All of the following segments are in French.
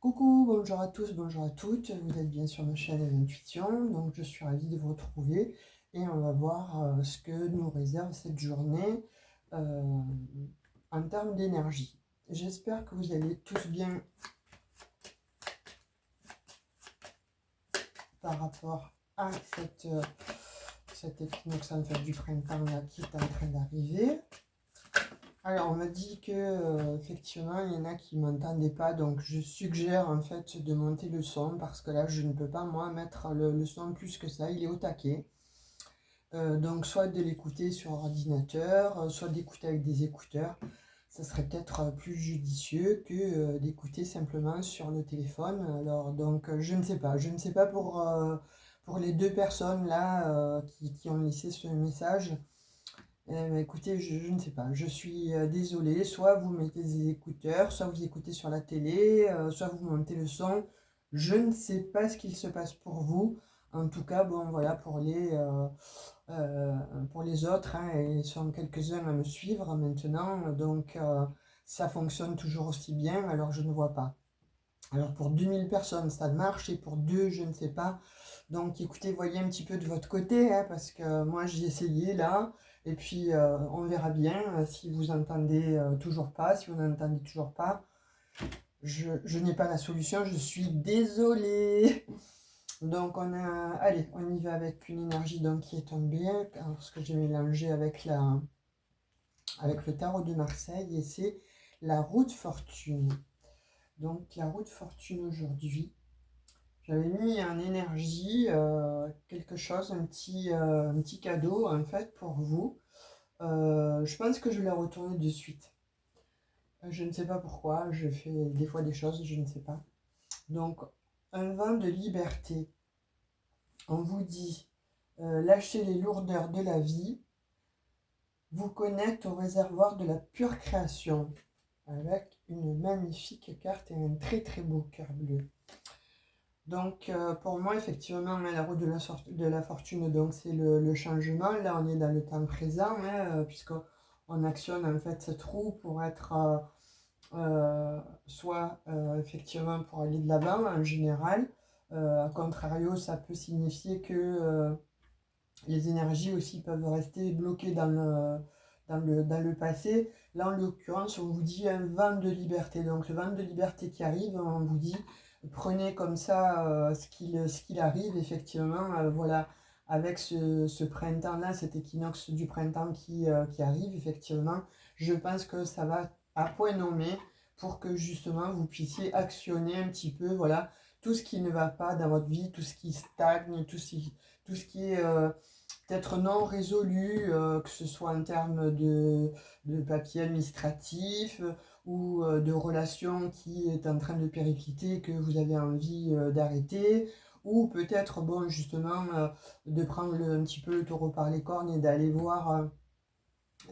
Coucou, bonjour à tous, bonjour à toutes, vous êtes bien sur ma chaîne Intuition, donc je suis ravie de vous retrouver et on va voir ce que nous réserve cette journée euh, en termes d'énergie. J'espère que vous allez tous bien par rapport à cet équinoxe en fait, du printemps là, qui est en train d'arriver. Alors, on m'a dit que effectivement, il y en a qui ne m'entendaient pas, donc je suggère en fait de monter le son parce que là, je ne peux pas moi mettre le son plus que ça, il est au taquet. Donc, soit de l'écouter sur ordinateur, soit d'écouter avec des écouteurs. Ça serait peut-être plus judicieux que d'écouter simplement sur le téléphone. Alors, donc, je ne sais pas pour les deux personnes là qui ont laissé ce message. Écoutez, je ne sais pas, je suis désolée, soit vous mettez des écouteurs, soit vous écoutez sur la télé, soit vous montez le son. Je ne sais pas ce qu'il se passe pour vous. En tout cas, bon voilà, pour les autres, hein, ils sont quelques-uns à me suivre maintenant, donc ça fonctionne toujours aussi bien, alors je ne vois pas. Alors pour 2000 personnes, ça marche, et pour deux, je ne sais pas. Donc écoutez, voyez un petit peu de votre côté, hein, parce que moi j'ai essayé là, et puis on verra bien si vous entendez toujours pas, si vous n'entendez toujours pas. Je n'ai pas la solution, je suis désolée. Donc allez, on y va avec une énergie donc, qui est tombée, parce que j'ai mélangé avec le tarot de Marseille, et c'est la roue de fortune. Donc la roue de fortune aujourd'hui. J'avais mis en énergie quelque chose, un petit cadeau en fait pour vous. Je pense que je vais retourner de suite. Je ne sais pas pourquoi, je fais des fois des choses, je ne sais pas. Donc, un vent de liberté. On vous dit, lâchez les lourdeurs de la vie, vous connecte au réservoir de la pure création, avec une magnifique carte et un très très beau cœur bleu. Donc, pour moi, effectivement, hein, la roue de la fortune, donc c'est le changement. Là, on est dans le temps présent, hein, puisqu'on actionne en fait cette roue pour être soit effectivement pour aller de l'avant en général. A contrario, ça peut signifier que les énergies aussi peuvent rester bloquées dans le passé. Là, en l'occurrence, on vous dit un vent de liberté. Donc, le vent de liberté qui arrive, on vous dit, prenez comme ça ce qu'il arrive, effectivement. Voilà, avec ce printemps-là, cet équinoxe du printemps qui arrive, effectivement, je pense que ça va à point nommé pour que justement vous puissiez actionner un petit peu, voilà, tout ce qui ne va pas dans votre vie, tout ce qui stagne, tout ce qui est peut-être non résolu, que ce soit en termes de papier administratif ou de relations qui est en train de péricliter, que vous avez envie d'arrêter, ou peut-être, bon, justement, de prendre un petit peu le taureau par les cornes et d'aller voir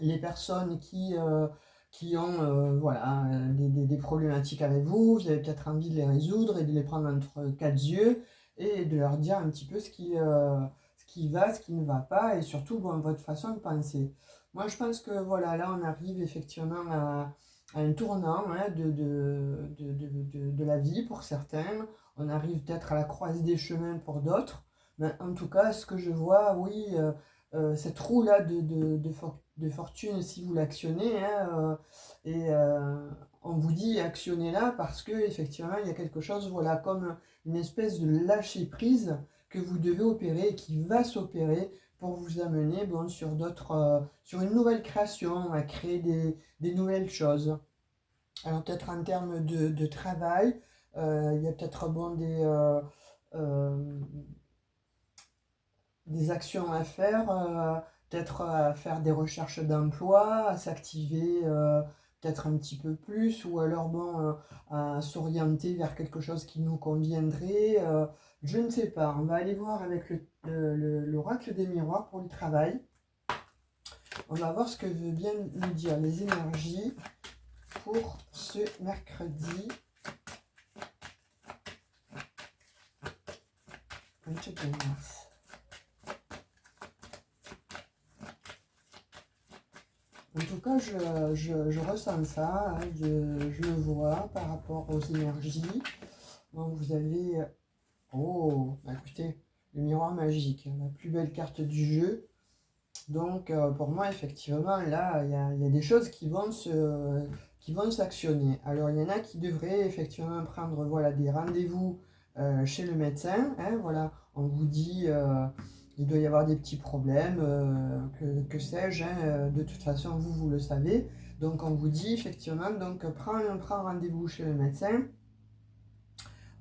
les personnes qui ont voilà, des problématiques avec vous, vous avez peut-être envie de les résoudre et de les prendre entre quatre yeux et de leur dire un petit peu ce qui va, ce qui ne va pas, et surtout bon, votre façon de penser. Moi, je pense que voilà, là, on arrive effectivement à un tournant hein, de la vie pour certains. On arrive peut-être à la croisée des chemins pour d'autres. Mais en tout cas, ce que je vois, oui, cette roue-là de fortune, si vous l'actionnez, hein, on vous dit actionnez-la parce que effectivement il y a quelque chose, voilà, comme une espèce de lâcher prise que vous devez opérer et qui va s'opérer pour vous amener bon, sur sur une nouvelle création, à créer des nouvelles choses. Alors peut-être en termes de travail, il y a peut-être bon, euh, des actions à faire, peut-être à faire des recherches d'emploi, à s'activer peut-être un petit peu plus, ou alors bon, à s'orienter vers quelque chose qui nous conviendrait. Je ne sais pas, on va aller voir avec l'oracle des miroirs pour le travail. On va voir ce que veut bien nous dire les énergies pour ce mercredi 22 mars. En tout cas, je ressens ça, hein, je le vois par rapport aux énergies. Donc vous avez... Oh, bah écoutez, le miroir magique, la plus belle carte du jeu. Donc pour moi, effectivement, là, il y a des choses qui vont s'actionner. Alors il y en a qui devraient effectivement prendre voilà, des rendez-vous chez le médecin. Hein, voilà, on vous dit il doit y avoir des petits problèmes, que sais-je, hein, de toute façon, vous le savez. Donc on vous dit effectivement, donc prends rendez-vous chez le médecin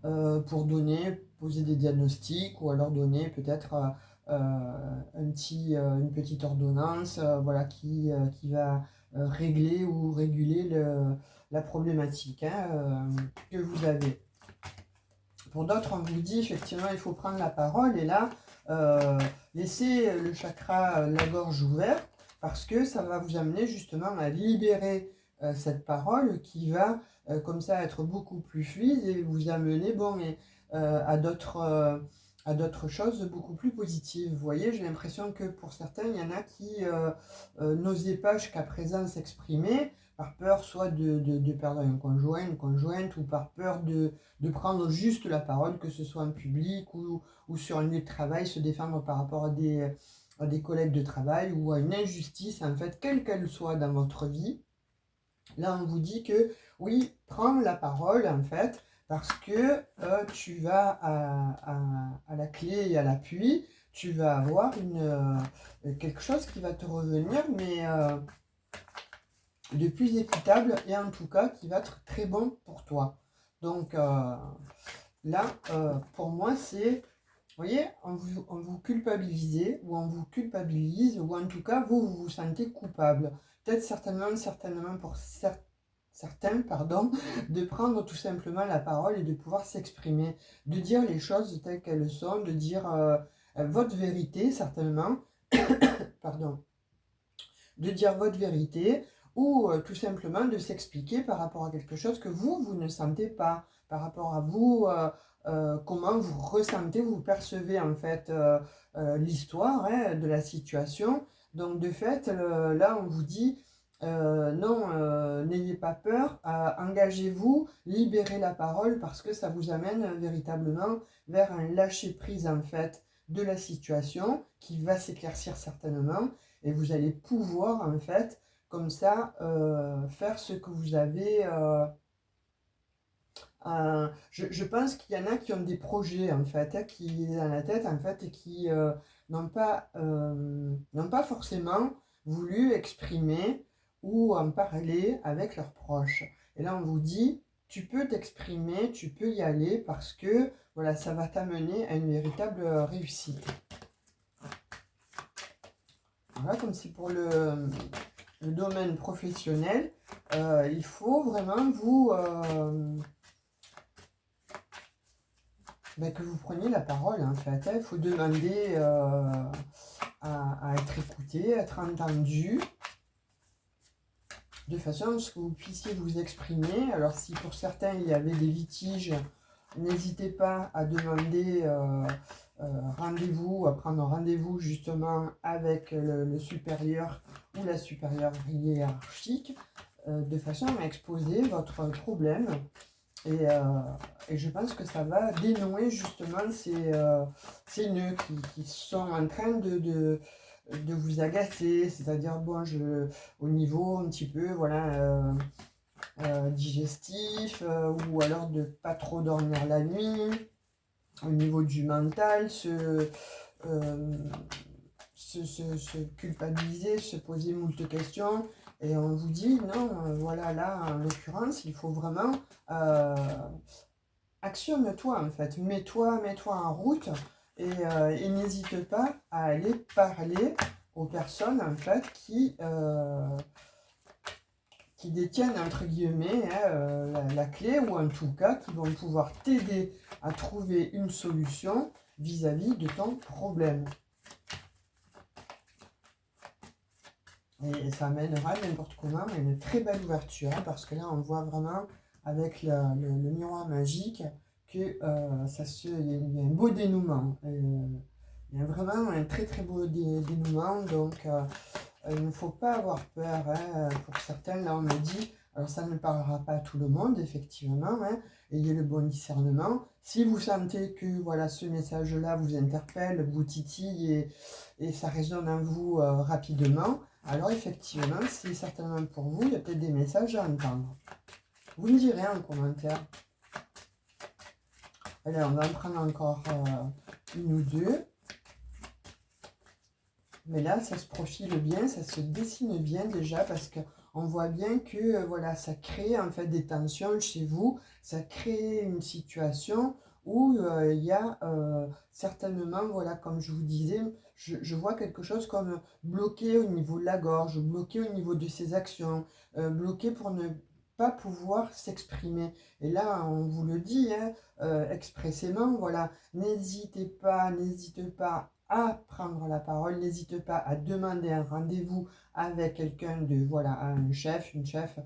pour poser des diagnostics ou alors donner peut-être une petite ordonnance voilà, qui va régler ou réguler la problématique hein, que vous avez. Pour d'autres, on vous dit effectivement il faut prendre la parole et là, laissez le chakra, la gorge ouverte parce que ça va vous amener justement à libérer cette parole qui va comme ça être beaucoup plus fluide et vous amener bon, mais, à d'autres choses beaucoup plus positives. Vous voyez, j'ai l'impression que pour certains, il y en a qui n'osaient pas jusqu'à présent s'exprimer par peur soit de perdre un conjoint, une conjointe, ou par peur de prendre juste la parole, que ce soit en public ou sur un lieu de travail, se défendre par rapport à des collègues de travail ou à une injustice, en fait, quelle qu'elle soit dans votre vie. Là, on vous dit que oui, prends la parole, en fait, parce que tu vas à la clé et à l'appui, tu vas avoir quelque chose qui va te revenir, mais de plus équitable et en tout cas qui va être très bon pour toi. Donc là, pour moi, c'est, vous voyez, on vous culpabilise ou on vous culpabilise ou en tout cas, vous vous sentez coupable. Peut-être certainement pour certains, pardon, de prendre tout simplement la parole et de pouvoir s'exprimer, de dire les choses telles qu'elles sont, de dire votre vérité, certainement, pardon, de dire votre vérité ou tout simplement de s'expliquer par rapport à quelque chose que vous ne sentez pas, par rapport à vous, comment vous ressentez, vous percevez en fait l'histoire hein, de la situation. Donc de fait, là on vous dit, non, n'ayez pas peur, engagez-vous, libérez la parole parce que ça vous amène véritablement vers un lâcher-prise en fait de la situation qui va s'éclaircir certainement et vous allez pouvoir en fait comme ça faire ce que vous avez je pense qu'il y en a qui ont des projets en fait hein, qui dans la tête en fait et qui n'ont pas forcément voulu exprimer ou en parler avec leurs proches et là on vous dit tu peux t'exprimer, tu peux y aller parce que voilà ça va t'amener à une véritable réussite. Voilà, comme c'est pour le domaine professionnel, il faut vraiment que vous preniez la parole en fait. Il faut demander à être écouté, à être entendu, de façon à ce que vous puissiez vous exprimer. Alors si pour certains il y avait des litiges, n'hésitez pas à demander rendez-vous, à prendre rendez-vous justement avec le supérieur ou la supérieure hiérarchique, de façon à exposer votre problème. Et je pense que ça va dénouer justement ces nœuds qui sont en train de vous agacer, c'est-à-dire bon, au niveau un petit peu voilà, digestif, ou alors de pas trop dormir la nuit, au niveau du mental, se culpabiliser, se poser moult questions. Et on vous dit, non, voilà, là, en l'occurrence, il faut vraiment actionne-toi, en fait. Mets-toi en route et n'hésite pas à aller parler aux personnes, en fait, qui détiennent, entre guillemets, hein, la clé, ou en tout cas, qui vont pouvoir t'aider à trouver une solution vis-à-vis de ton problème. Et ça amènera n'importe comment une très belle ouverture, hein, parce que là, on voit vraiment avec le miroir magique que il y a un beau dénouement. Il y a vraiment un très très beau dénouement, donc il ne faut pas avoir peur. Hein. Pour certains, là, on me dit, Alors ça ne parlera pas à tout le monde, effectivement, hein. Ayez le bon discernement. Si vous sentez que voilà, ce message-là vous interpelle, vous titille et ça résonne en vous rapidement, alors effectivement, c'est certainement pour vous, il y a peut-être des messages à entendre. Vous me direz en commentaire. Allez, on va en prendre encore une ou deux. Mais là, ça se profile bien, ça se dessine bien déjà parce qu'on voit bien que voilà, ça crée en fait des tensions chez vous, ça crée une situation où il y a certainement, voilà, comme je vous disais, je vois quelque chose comme bloqué au niveau de la gorge, bloqué au niveau de ses actions, bloqué pour ne pas pouvoir s'exprimer. Et là, on vous le dit, hein, expressément, voilà, n'hésitez pas à prendre la parole, n'hésite pas à demander un rendez-vous avec quelqu'un de, voilà, un chef, une chef,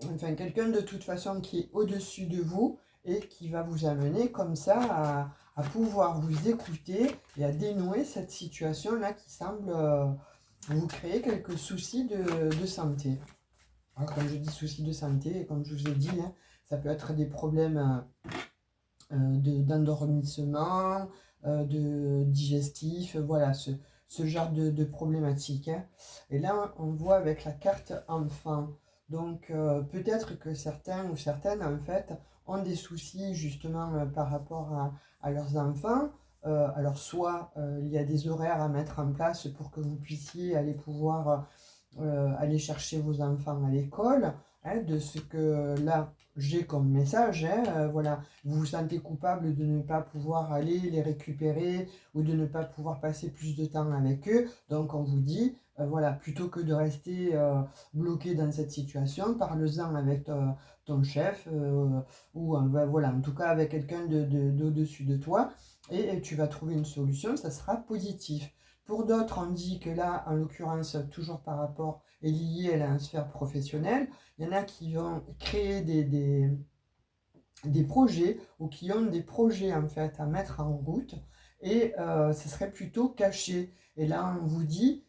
enfin quelqu'un de toute façon qui est au-dessus de vous et qui va vous amener comme ça à pouvoir vous écouter et à dénouer cette situation-là qui semble vous créer quelques soucis de santé. Alors, comme je dis soucis de santé, et comme je vous ai dit, hein, ça peut être des problèmes d'endormissement, de digestif, voilà, ce genre de problématiques, hein. Et là, on voit avec la carte enfant. Donc, peut-être que certains ou certaines, en fait, ont des soucis justement par rapport à leurs enfants. Alors, soit il y a des horaires à mettre en place pour que vous puissiez aller pouvoir aller chercher vos enfants à l'école, hein, de ce que là j'ai comme message, hein, voilà, vous vous sentez coupable de ne pas pouvoir aller les récupérer ou de ne pas pouvoir passer plus de temps avec eux, donc on vous dit, voilà, plutôt que de rester bloqué dans cette situation, parle-en avec ton chef ou ben, voilà, en tout cas avec quelqu'un d'au-dessus de toi et tu vas trouver une solution, ça sera positif. Pour d'autres, on dit que là, en l'occurrence, toujours par rapport est lié à la sphère professionnelle, il y en a qui vont créer des projets ou qui ont des projets en fait à mettre en route et ce serait plutôt caché. Et là, on vous dit,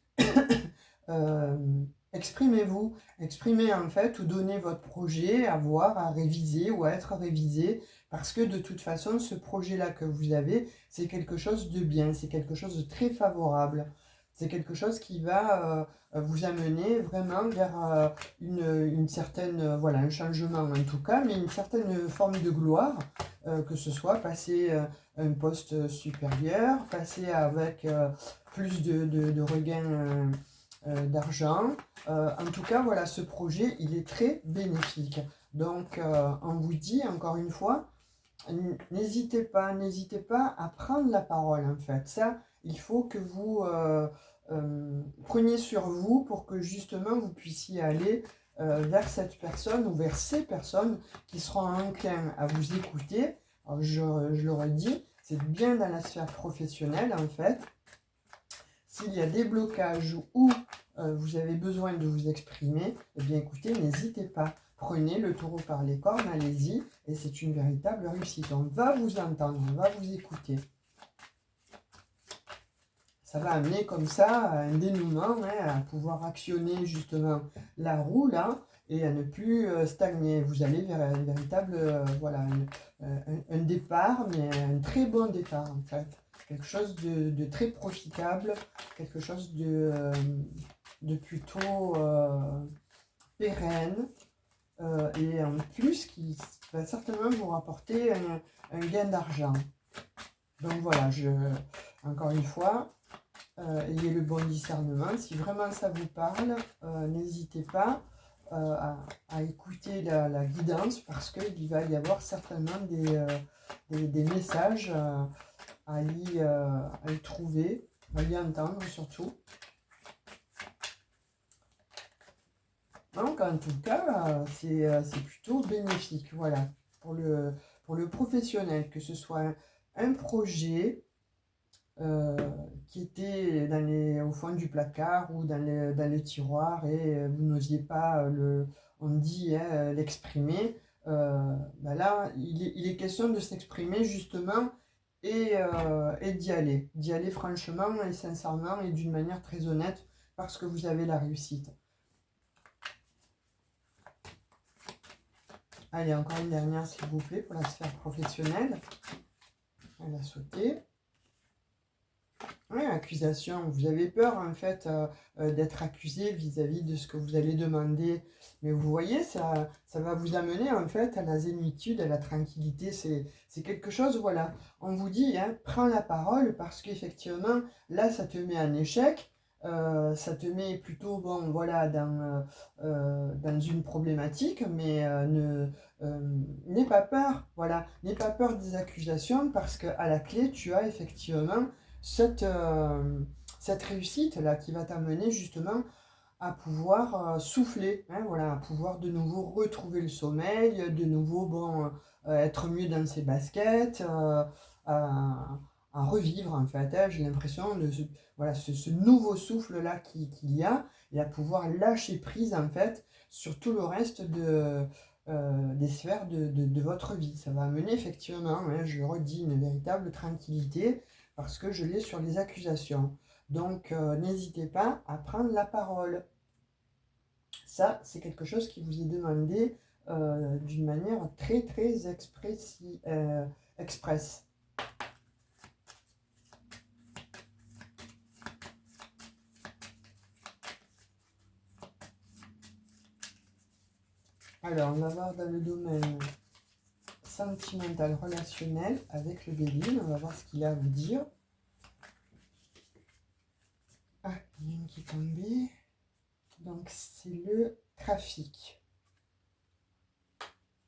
euh, exprimez-vous, exprimez en fait ou donnez votre projet à voir, à réviser ou à être révisé parce que de toute façon, ce projet-là que vous avez, c'est quelque chose de bien, c'est quelque chose de très favorable. C'est quelque chose qui va vous amener vraiment vers une certaine, voilà, un changement en tout cas, mais une certaine forme de gloire, que ce soit passer un poste supérieur, passer avec plus de regains d'argent. En tout cas, voilà, ce projet, il est très bénéfique. Donc, on vous dit encore une fois, n'hésitez pas à prendre la parole en fait. Ça, il faut que vous preniez sur vous pour que justement vous puissiez aller vers cette personne ou vers ces personnes qui seront enclins à vous écouter. Alors, je le redis, c'est bien dans la sphère professionnelle en fait. S'il y a des blocages ou vous avez besoin de vous exprimer, eh bien écoutez, n'hésitez pas. Prenez le taureau par les cornes, allez-y, et c'est une véritable réussite. On va vous entendre, on va vous écouter. Ça va amener comme ça un dénouement, hein, à pouvoir actionner justement la roue là, et à ne plus stagner. Vous allez vers un véritable, voilà, un départ, mais un très bon départ en fait. Quelque chose de très profitable, quelque chose de plutôt pérenne. Et en plus qui va certainement vous rapporter un gain d'argent. Donc voilà, encore une fois, ayez le bon discernement. Si vraiment ça vous parle, n'hésitez pas à écouter la guidance parce qu'il va y avoir certainement des messages à y trouver, à y entendre surtout. Donc en tout cas, c'est plutôt bénéfique, voilà, pour le professionnel, que ce soit un projet qui était au fond du placard ou dans les tiroirs et vous n'osiez pas on dit, hein, l'exprimer, ben là, il est question de s'exprimer justement et d'y aller franchement et sincèrement et d'une manière très honnête parce que vous avez la réussite. Allez, encore une dernière, s'il vous plaît, pour la sphère professionnelle. Elle a sauté. Oui, accusation. Vous avez peur, en fait, d'être accusé vis-à-vis de ce que vous allez demander. Mais vous voyez, ça va vous amener, en fait, à la zénitude, à la tranquillité. C'est quelque chose, voilà. On vous dit, hein, prends la parole, parce qu'effectivement, là, ça te met en échec. Ça te met plutôt, bon, voilà, dans une problématique, mais n'aie pas peur, voilà. N'aie pas peur des accusations, parce qu'à la clé, tu as effectivement cette, cette réussite-là qui va t'amener justement à pouvoir souffler, hein, voilà, à pouvoir de nouveau retrouver le sommeil, de nouveau bon, être mieux dans ses baskets, à revivre en fait. Hein, j'ai l'impression de voilà, ce nouveau souffle-là qu'il y a, et à pouvoir lâcher prise en fait sur tout le reste des sphères de votre vie. Ça va amener effectivement, hein, je le redis, une véritable tranquillité parce que je l'ai sur les accusations. Donc, n'hésitez pas à prendre la parole. Ça, c'est quelque chose qui vous est demandé d'une manière très, très express. Alors, on va voir dans le domaine sentimental, relationnel, avec le Béline. On va voir ce qu'il a à vous dire. Ah, il y en a une qui est tombée. Donc, c'est le trafic.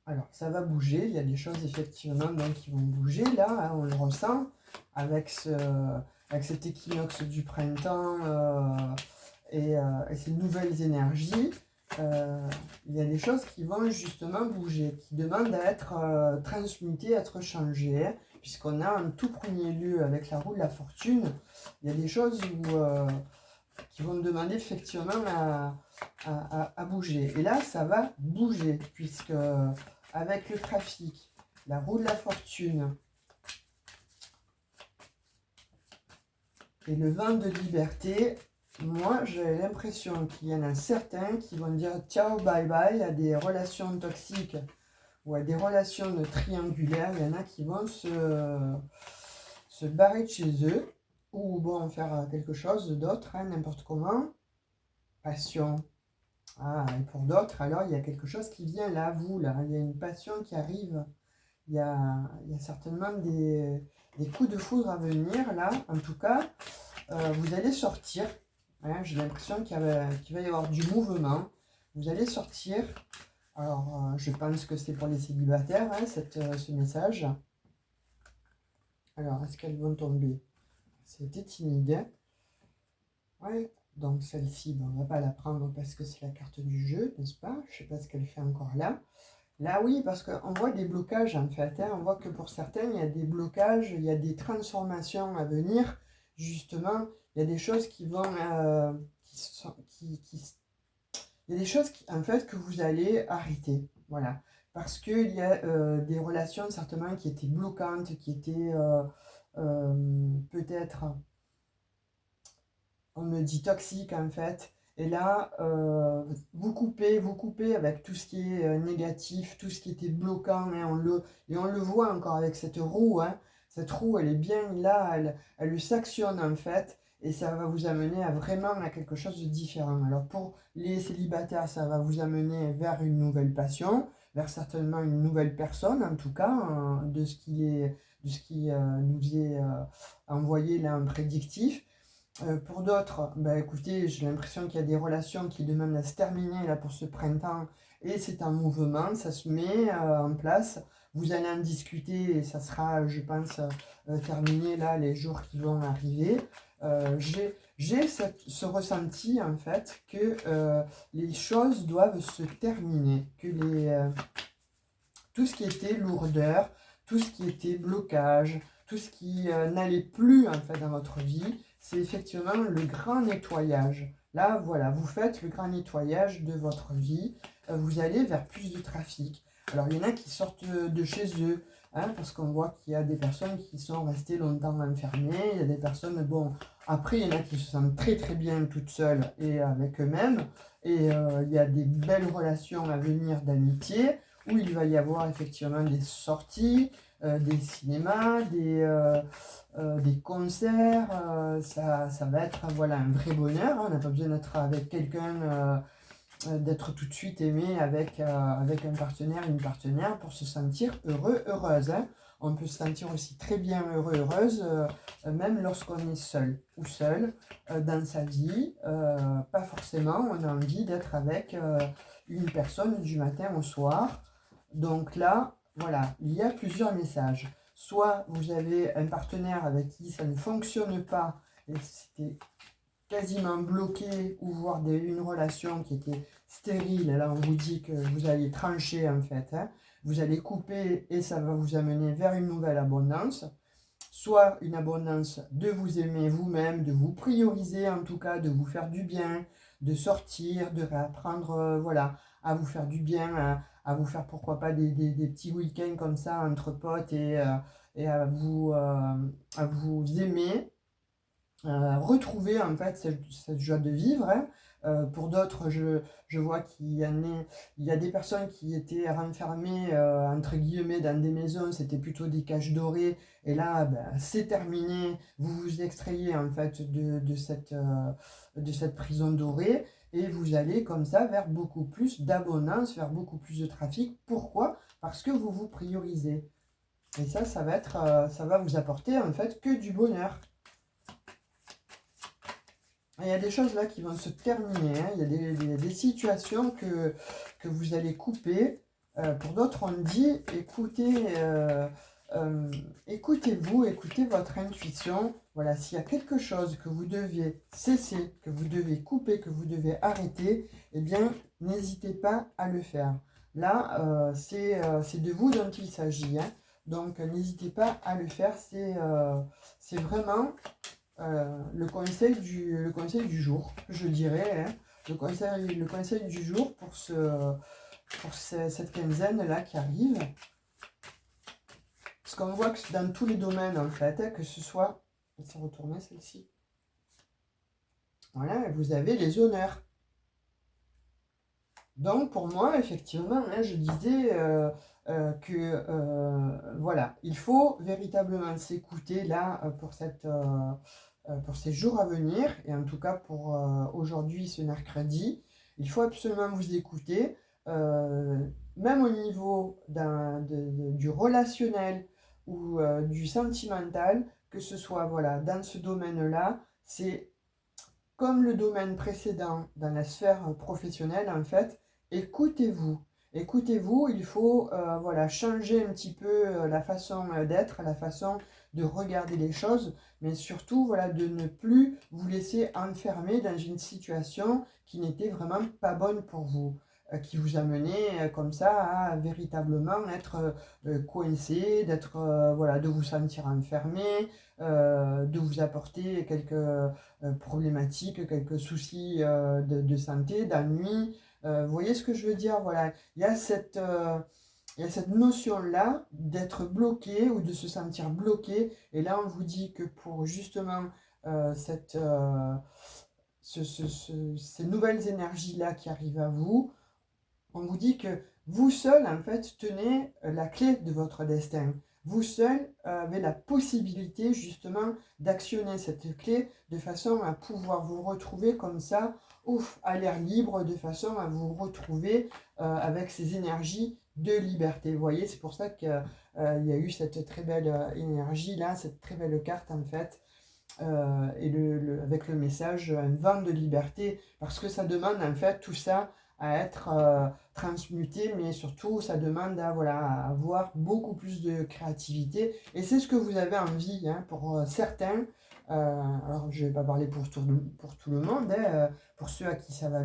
Alors, ça va bouger. Il y a des choses, effectivement, donc, qui vont bouger. Là, hein, on le ressent avec cet équinoxe du printemps et ces nouvelles énergies. Il y a des choses qui vont justement bouger, qui demandent à être transmutées, à être changées. Hein, puisqu'on a un tout premier lieu avec la roue de la fortune. Il y a des choses qui vont demander effectivement à bouger. Et là, ça va bouger, puisque avec le trafic, la roue de la fortune et le vent de liberté, moi, j'ai l'impression qu'il y en a certains qui vont dire ciao, bye bye à des relations toxiques ou à des relations triangulaires. Il y en a qui vont se barrer de chez eux ou bon, faire quelque chose d'autre, hein, n'importe comment. Passion. Ah, et pour d'autres, alors, il y a quelque chose qui vient là, vous, là. Il y a une passion qui arrive. Il y a certainement des coups de foudre à venir, là. En tout cas, vous allez sortir. Hein, j'ai l'impression qu'il va y avoir du mouvement. Vous allez sortir. Alors, je pense que c'est pour les célibataires, hein, ce message. Alors, est-ce qu'elles vont tomber? C'était timide. Ouais. Donc celle-ci, ben, on ne va pas la prendre parce que c'est la carte du jeu, n'est-ce pas? Je ne sais pas ce qu'elle fait encore là. Là, oui, parce qu'on voit des blocages en fait. Hein. On voit que pour certains, il y a des blocages, il y a des transformations à venir. Justement, il y a des choses qui vont... il y a des choses en fait, que vous allez arrêter. Voilà. Parce qu'il y a des relations certainement qui étaient bloquantes, qui étaient peut-être... on me dit toxique en fait. Et là, vous coupez avec tout ce qui est négatif, tout ce qui était bloquant. Hein, et on le voit encore avec cette roue. Hein. Cette roue, elle est bien là, elle s'actionne en fait. Et ça va vous amener à vraiment à quelque chose de différent. Alors pour les célibataires, ça va vous amener vers une nouvelle passion, vers certainement une nouvelle personne en tout cas, hein, de ce qui nous est envoyé là en prédictif. Pour d'autres, bah, écoutez, j'ai l'impression qu'il y a des relations qui demandent à se terminer là pour ce printemps et c'est un mouvement, ça se met en place. Vous allez en discuter et ça sera, je pense, terminé là les jours qui vont arriver. J'ai ce ressenti en fait que les choses doivent se terminer, que tout ce qui était lourdeur, tout ce qui était blocage, tout ce qui n'allait plus en fait dans votre vie, c'est effectivement le grand nettoyage. Là, voilà, vous faites le grand nettoyage de votre vie. Vous allez vers plus de trafic. Alors, il y en a qui sortent de chez eux, hein, parce qu'on voit qu'il y a des personnes qui sont restées longtemps enfermées. Il y a des personnes, bon, après, il y en a qui se sentent très très bien toutes seules et avec eux-mêmes. Et il y a des belles relations à venir d'amitié, où il va y avoir effectivement des sorties, des cinémas, des concerts. Ça va être voilà, un vrai bonheur, hein. On n'a pas besoin d'être avec quelqu'un, d'être tout de suite aimé avec un partenaire, une partenaire pour se sentir heureux, heureuse, hein. On peut se sentir aussi très bien heureux, heureuse, même lorsqu'on est seul ou seul dans sa vie. Pas forcément, on a envie d'être avec une personne du matin au soir. Donc là, voilà, il y a plusieurs messages. Soit vous avez un partenaire avec qui ça ne fonctionne pas et c'était quasiment bloqué, ou voire une relation qui était stérile. Là, on vous dit que vous allez trancher en fait, hein. Vous allez couper et ça va vous amener vers une nouvelle abondance. Soit une abondance de vous aimer vous-même, de vous prioriser en tout cas, de vous faire du bien, de sortir, de réapprendre voilà, à vous faire du bien, à vous faire pourquoi pas des petits week-ends comme ça entre potes et à vous aimer, retrouver en fait cette joie de vivre, hein. Pour d'autres, je vois il y a des personnes qui étaient renfermées entre guillemets dans des maisons, c'était plutôt des cages dorées, et là ben, c'est terminé, vous vous extrayez en fait de cette prison dorée, et vous allez comme ça vers beaucoup plus d'abondance, vers beaucoup plus de trafic. Pourquoi? Parce que vous vous priorisez. Et ça va vous apporter en fait que du bonheur. Il y a des choses là qui vont se terminer, hein. Il y a des situations que vous allez couper. Pour d'autres, on dit écoutez-vous, écoutez votre intuition. Voilà, s'il y a quelque chose que vous deviez cesser, que vous devez couper, que vous devez arrêter, eh bien, n'hésitez pas à le faire. Là, c'est de vous dont il s'agit, hein. Donc, n'hésitez pas à le faire. C'est vraiment le conseil du jour, je dirais, hein. Le conseil du jour pour cette quinzaine-là qui arrive. Parce qu'on voit que dans tous les domaines, en fait, hein, que ce soit... Laissez retourner celle-ci. Voilà, vous avez les honneurs. Donc, pour moi, effectivement, hein, je disais voilà, il faut véritablement s'écouter là pour ces jours à venir, et en tout cas pour aujourd'hui, ce mercredi. Il faut absolument vous écouter, même au niveau du relationnel ou du sentimental, que ce soit voilà, dans ce domaine-là, c'est comme le domaine précédent dans la sphère professionnelle, en fait, écoutez-vous. Écoutez-vous, il faut voilà, changer un petit peu la façon d'être, la façon de regarder les choses, mais surtout voilà, de ne plus vous laisser enfermer dans une situation qui n'était vraiment pas bonne pour vous, qui vous amenait comme ça à véritablement être coincé, voilà, de vous sentir enfermé, de vous apporter quelques problématiques, quelques soucis de santé, d'ennui. Vous voyez ce que je veux dire? Voilà, il y a cette notion-là d'être bloqué ou de se sentir bloqué. Et là, on vous dit que pour justement ces nouvelles énergies-là qui arrivent à vous, on vous dit que vous seul, en fait, tenez la clé de votre destin. Vous seul avez la possibilité, justement, d'actionner cette clé de façon à pouvoir vous retrouver comme ça, ouf, à l'air libre, de façon à vous retrouver avec ces énergies de liberté. Vous voyez, c'est pour ça qu'il y a eu cette très belle énergie là, cette très belle carte en fait, et avec le message un vent de liberté, parce que ça demande en fait tout ça à être transmuté, mais surtout ça demande voilà, à avoir beaucoup plus de créativité, et c'est ce que vous avez envie, hein, pour certains. Alors je ne vais pas parler pour tout le monde, hein, pour ceux à qui ça va,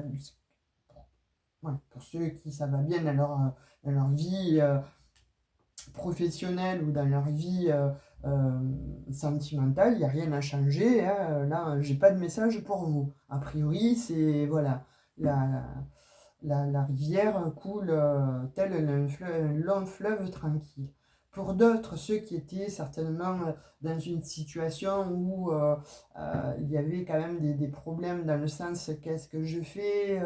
ouais, pour ceux qui ça va bien dans leur vie professionnelle ou dans leur vie sentimentale, il n'y a rien à changer, hein. Là, j'ai pas de message pour vous. A priori, c'est voilà, la, la rivière coule tel un long fleuve tranquille. Pour d'autres, ceux qui étaient certainement dans une situation où il y avait quand même des problèmes dans le sens qu'est-ce que je fais,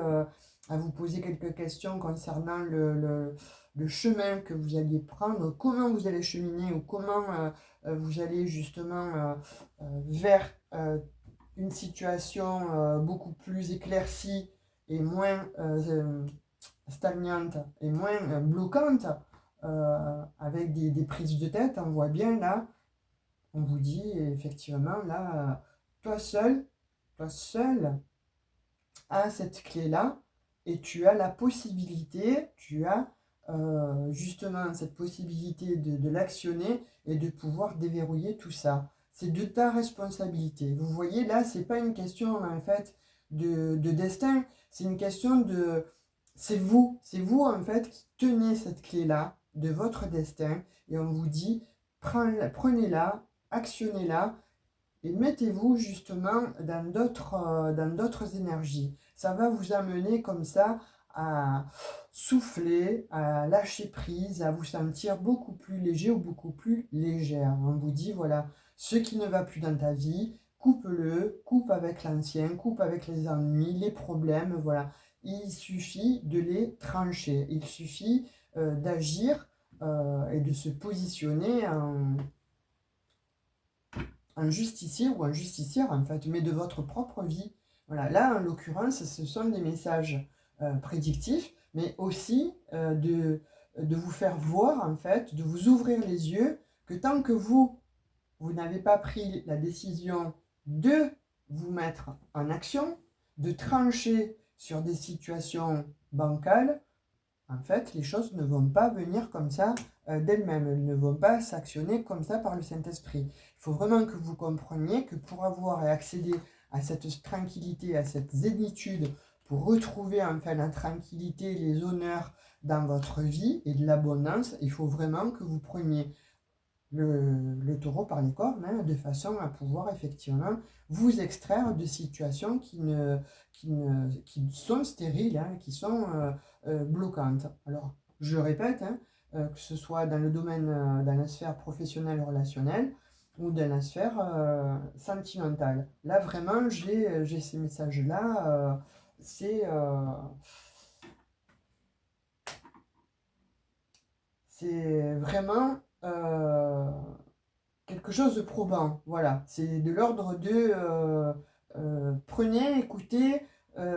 à vous poser quelques questions concernant le chemin que vous alliez prendre, comment vous allez cheminer ou comment vous allez justement vers une situation beaucoup plus éclaircie et moins stagnante et moins bloquante, avec des prises de tête. On voit bien là, on vous dit effectivement là, toi seul as cette clé-là, et tu as la possibilité, tu as justement cette possibilité de l'actionner et de pouvoir déverrouiller tout ça. C'est de ta responsabilité. Vous voyez, là, c'est pas une question en fait de destin, c'est une question de... C'est vous en fait qui tenez cette clé-là de votre destin, et on vous dit, prenez-la, actionnez-la, et mettez-vous justement dans d'autres énergies. Ça va vous amener comme ça à souffler, à lâcher prise, à vous sentir beaucoup plus léger ou beaucoup plus légère. On vous dit, voilà, ce qui ne va plus dans ta vie, coupe-le, coupe avec l'ancien, coupe avec les ennuis, les problèmes, voilà. Il suffit de les trancher, il suffit d'agir et de se positionner un justicier ou un justicière en fait, mais de votre propre vie. Voilà, là en l'occurrence, ce sont des messages prédictifs, mais aussi de vous faire voir en fait, de vous ouvrir les yeux, que tant que vous n'avez pas pris la décision de vous mettre en action, de trancher sur des situations bancales, en fait, les choses ne vont pas venir comme ça d'elles-mêmes. Elles ne vont pas s'actionner comme ça par le Saint-Esprit. Il faut vraiment que vous compreniez que pour avoir et accéder à cette tranquillité, à cette zénitude, pour retrouver enfin la tranquillité, les honneurs dans votre vie et de l'abondance, il faut vraiment que vous preniez le taureau par les cornes, hein, de façon à pouvoir effectivement vous extraire de situations qui sont stériles, hein, qui sont bloquantes. Alors, je répète, hein, que ce soit dans le domaine, dans la sphère professionnelle relationnelle ou dans la sphère sentimentale. Là, vraiment, j'ai ces messages-là. C'est vraiment quelque chose de probant. Voilà, c'est de l'ordre de prenez, écoutez,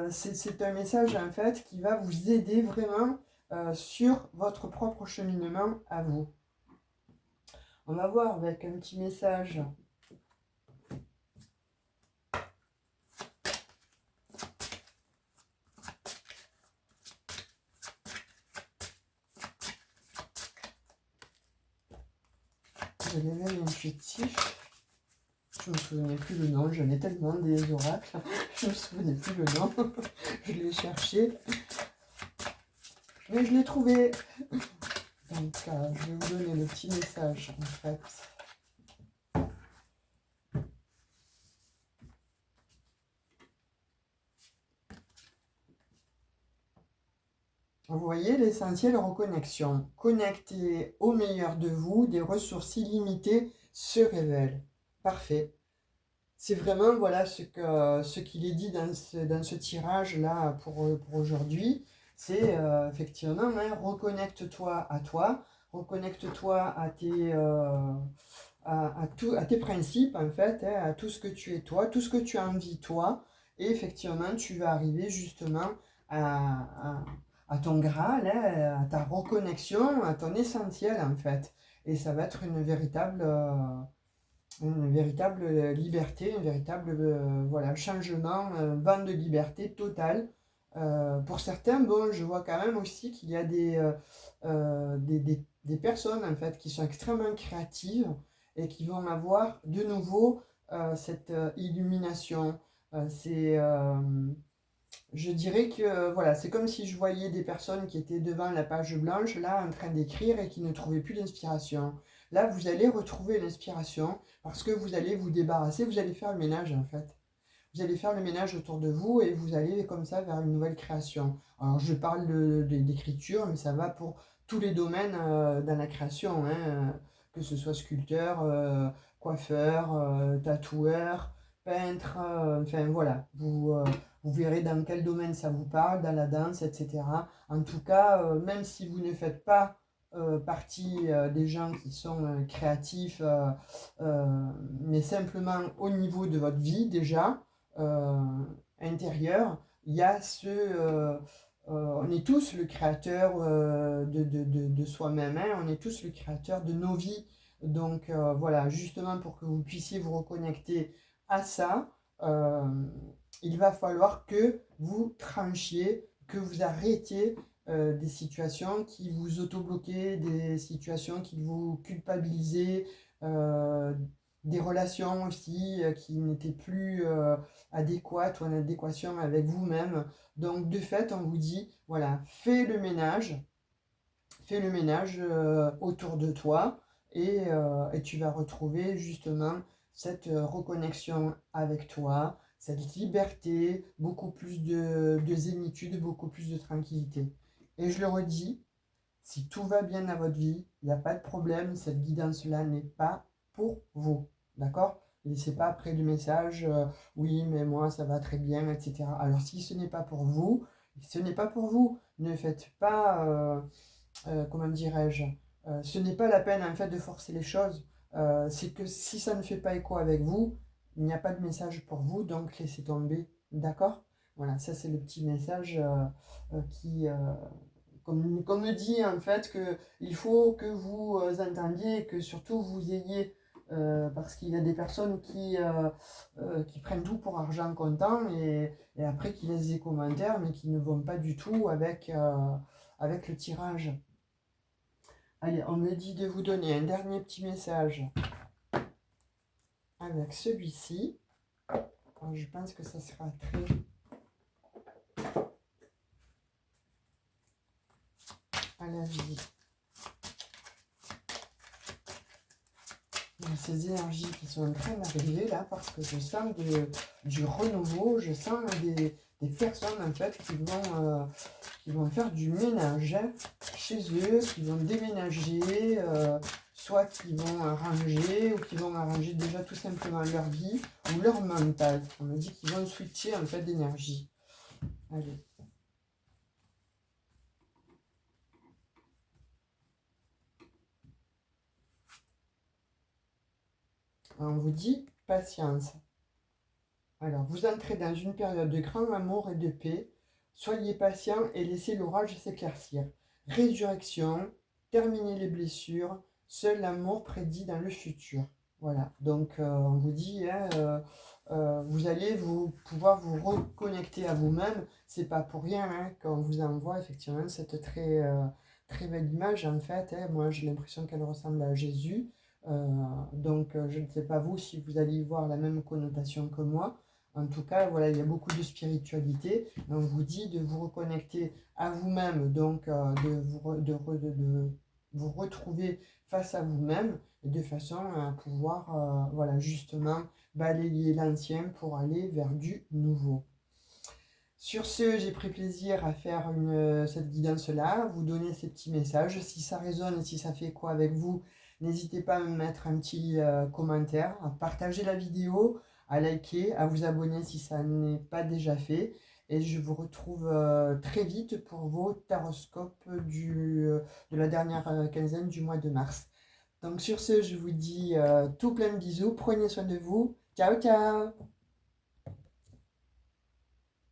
c'est un message en fait qui va vous aider vraiment sur votre propre cheminement à vous. On va voir avec un petit message. De l'éveil intuitif. Je me souvenais plus le nom, j'en ai tellement des oracles, je me souvenais plus le nom, je l'ai cherché, mais je l'ai trouvé. Donc je vais vous donner le petit message en fait. Vous voyez l'essentiel reconnexion. Connecté au meilleur de vous, des ressources illimitées se révèlent. Parfait. C'est vraiment voilà ce qu'il est dit dans ce tirage-là pour aujourd'hui. C'est effectivement, hein, reconnecte-toi à toi, reconnecte-toi à tes principes, en fait, hein, à tout ce que tu es toi, tout ce que tu as envie toi. Et effectivement, tu vas arriver justement à ton Graal, hein, à ta reconnexion, à ton essentiel, en fait. Et ça va être une véritable liberté, un véritable voilà, changement, un vent de liberté totale. Pour certains, bon, je vois quand même aussi qu'il y a des personnes en fait, qui sont extrêmement créatives et qui vont avoir de nouveau cette illumination. Je dirais que voilà, c'est comme si je voyais des personnes qui étaient devant la page blanche, là, en train d'écrire et qui ne trouvaient plus d'inspiration. Là, vous allez retrouver l'inspiration parce que vous allez vous débarrasser, vous allez faire le ménage en fait. Vous allez faire le ménage autour de vous et vous allez comme ça vers une nouvelle création. Alors, je parle d'écriture, mais ça va pour tous les domaines dans la création, hein, que ce soit sculpteur, coiffeur, tatoueur, peintre, enfin voilà, vous verrez dans quel domaine ça vous parle, dans la danse, etc. En tout cas, même si vous ne faites pas partie des gens qui sont créatifs, mais simplement au niveau de votre vie déjà, euh, intérieure, il y a on est tous le créateur de soi-même, hein, on est tous le créateur de nos vies. Donc voilà, justement pour que vous puissiez vous reconnecter à ça, euh, il va falloir que vous tranchiez, que vous arrêtiez des situations qui vous auto-bloquaient, des situations qui vous culpabilisaient, euh, des relations aussi qui n'étaient plus adéquates ou en adéquation avec vous-même. Donc de fait, on vous dit, voilà, fais le ménage autour de toi et tu vas retrouver justement cette reconnexion avec toi, cette liberté, beaucoup plus de zénitude, beaucoup plus de tranquillité. Et je le redis, si tout va bien dans votre vie, il n'y a pas de problème, cette guidance-là n'est pas pour vous. D'accord? Laissez pas après le message, oui, mais moi ça va très bien, etc. Alors si ce n'est pas pour vous, ce n'est pas pour vous. Ne faites pas, comment dirais-je, ce n'est pas la peine en fait de forcer les choses. C'est que si ça ne fait pas écho avec vous, il n'y a pas de message pour vous, donc laissez tomber. D'accord? Voilà, ça c'est le petit message qui, qu'on me dit en fait que il faut que vous entendiez, que surtout vous ayez, parce qu'il y a des personnes qui prennent tout pour argent comptant et après qui laissent des commentaires mais qui ne vont pas du tout avec le tirage. Allez, on me dit de vous donner un dernier petit message avec celui-ci. Je pense que ça sera très à la vie. Ces énergies qui sont en train d'arriver là, parce que je sens du renouveau, je sens des personnes en fait qui vont faire du ménage chez eux, qui vont déménager, soit qui vont arranger ou qui vont arranger déjà tout simplement leur vie ou leur mental. On me dit qu'ils vont switcher en fait d'énergie. Allez. On vous dit patience. Alors, vous entrez dans une période de grand amour et de paix. Soyez patient et laissez l'orage s'éclaircir. Résurrection, terminez les blessures. Seul l'amour prédit dans le futur. Voilà, donc on vous dit, hein, vous allez pouvoir vous reconnecter à vous-même. C'est pas pour rien hein, qu'on vous envoie effectivement cette très belle image en fait. Hein. Moi, j'ai l'impression qu'elle ressemble à Jésus. Donc, je ne sais pas vous si vous allez y voir la même connotation que moi. En tout cas, voilà, il y a beaucoup de spiritualité. On vous dit de vous reconnecter à vous-même, donc de vous retrouver face à vous-même, de façon à pouvoir, voilà, justement, balayer l'ancien pour aller vers du nouveau. Sur ce, j'ai pris plaisir à faire cette guidance-là, vous donner ces petits messages. Si ça résonne, si ça fait quoi avec vous, n'hésitez pas à me mettre un petit commentaire, à partager la vidéo, à liker, à vous abonner si ça n'est pas déjà fait. Et je vous retrouve très vite pour vos taroscopes de la dernière quinzaine du mois de mars. Donc sur ce, je vous dis tout plein de bisous, prenez soin de vous. Ciao, ciao!